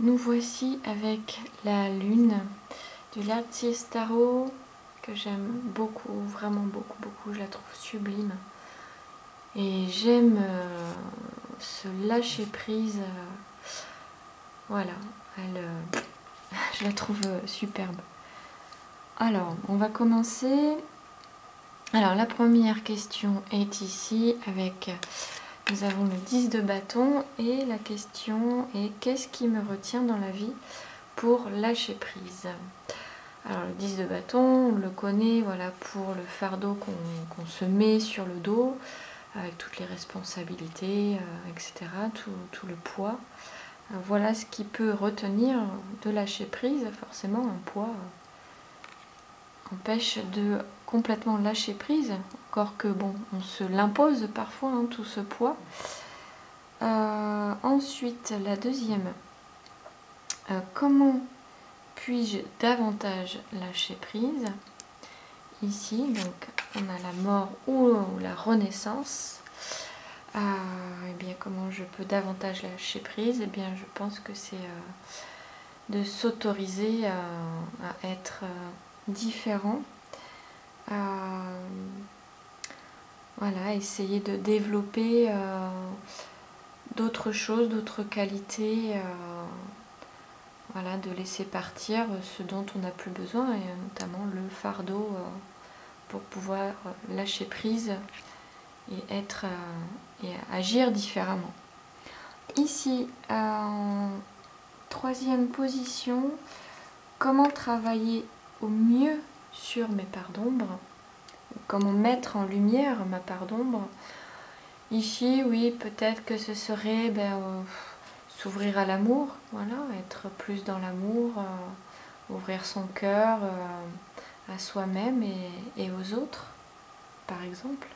Nous voici avec la lune du L'Artiste Tarot que j'aime beaucoup, vraiment beaucoup, je la trouve sublime. Et j'aime ce lâcher prise, voilà, je la trouve superbe. Alors, on va commencer. Alors, la première question est ici avec... Nous avons le 10 de bâton et la question est qu'est-ce qui me retient dans la vie pour lâcher prise? Alors le 10 de bâton, on le connaît, voilà, pour le fardeau qu'on se met sur le dos, avec toutes les responsabilités, etc., tout le poids. Voilà ce qui peut retenir de lâcher prise. Forcément, un poids empêche de complètement lâcher prise, encore que bon, on se l'impose parfois, hein, tout ce poids. Ensuite, la deuxième, comment puis-je davantage lâcher prise? Ici, donc, on a la mort ou la renaissance. Et bien, comment je peux davantage lâcher prise? Eh bien, je pense que c'est de s'autoriser à être différent. Voilà, essayer de développer d'autres choses, d'autres qualités. Voilà, de laisser partir ce dont on n'a plus besoin, et notamment le fardeau pour pouvoir lâcher prise et être et agir différemment. Ici, en troisième position, comment travailler au mieux sur mes parts d'ombre, comment mettre en lumière ma part d'ombre. Ici, oui, peut-être que ce serait s'ouvrir à l'amour, voilà, être plus dans l'amour, ouvrir son cœur à soi-même et aux autres, par exemple.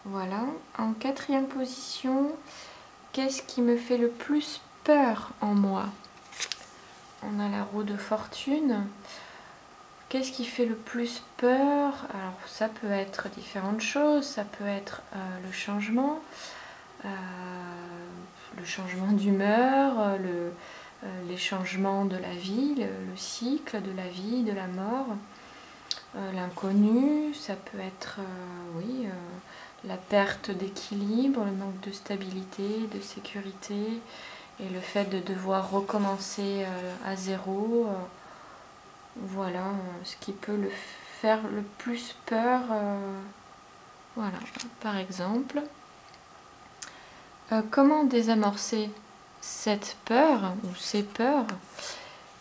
Voilà. En quatrième position, qu'est-ce qui me fait le plus peur en moi? On a la roue de fortune. Qu'est-ce qui fait le plus peur? Alors ça peut être différentes choses, ça peut être le changement d'humeur, les changements de la vie, le cycle de la vie, de la mort, l'inconnu, ça peut être oui, la perte d'équilibre, le manque de stabilité, de sécurité, et le fait de devoir recommencer à zéro. Voilà ce qui peut le faire le plus peur. Voilà, par exemple. Comment désamorcer cette peur ou ces peurs?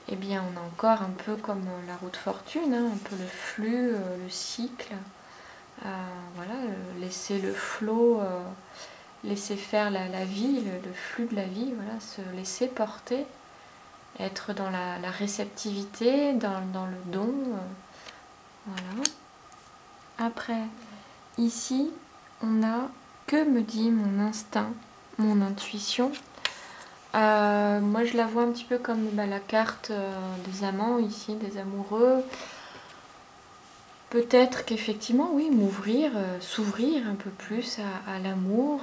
Eh bien, on a encore un peu comme la roue de fortune, hein, un peu le flux, le cycle. Voilà, laisser le flot, laisser faire la vie, le flux de la vie, voilà, se laisser porter, être dans la réceptivité, dans le don. Voilà. Après, ici, on a que me dit mon instinct, mon intuition. Moi je la vois un petit peu comme la carte des amants ici, des amoureux. Peut-être qu'effectivement, oui, m'ouvrir, s'ouvrir un peu plus à l'amour,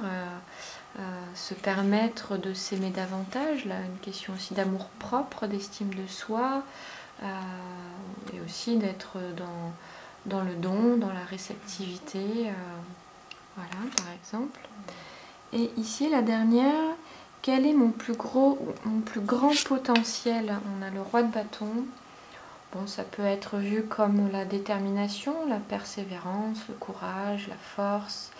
se permettre de s'aimer davantage, là, une question aussi d'amour propre, d'estime de soi, et aussi d'être dans le don, dans la réceptivité, voilà, par exemple. Et ici, la dernière, quel est mon plus grand potentiel? On a le roi de bâton. Bon, ça peut être vu comme la détermination, la persévérance, le courage, la force,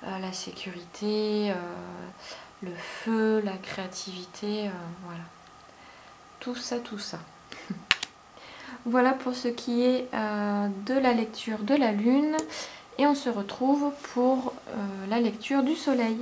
la sécurité, le feu, la créativité, voilà. Tout ça, tout ça. Voilà pour ce qui est de la lecture de la lune. Et on se retrouve pour la lecture du soleil.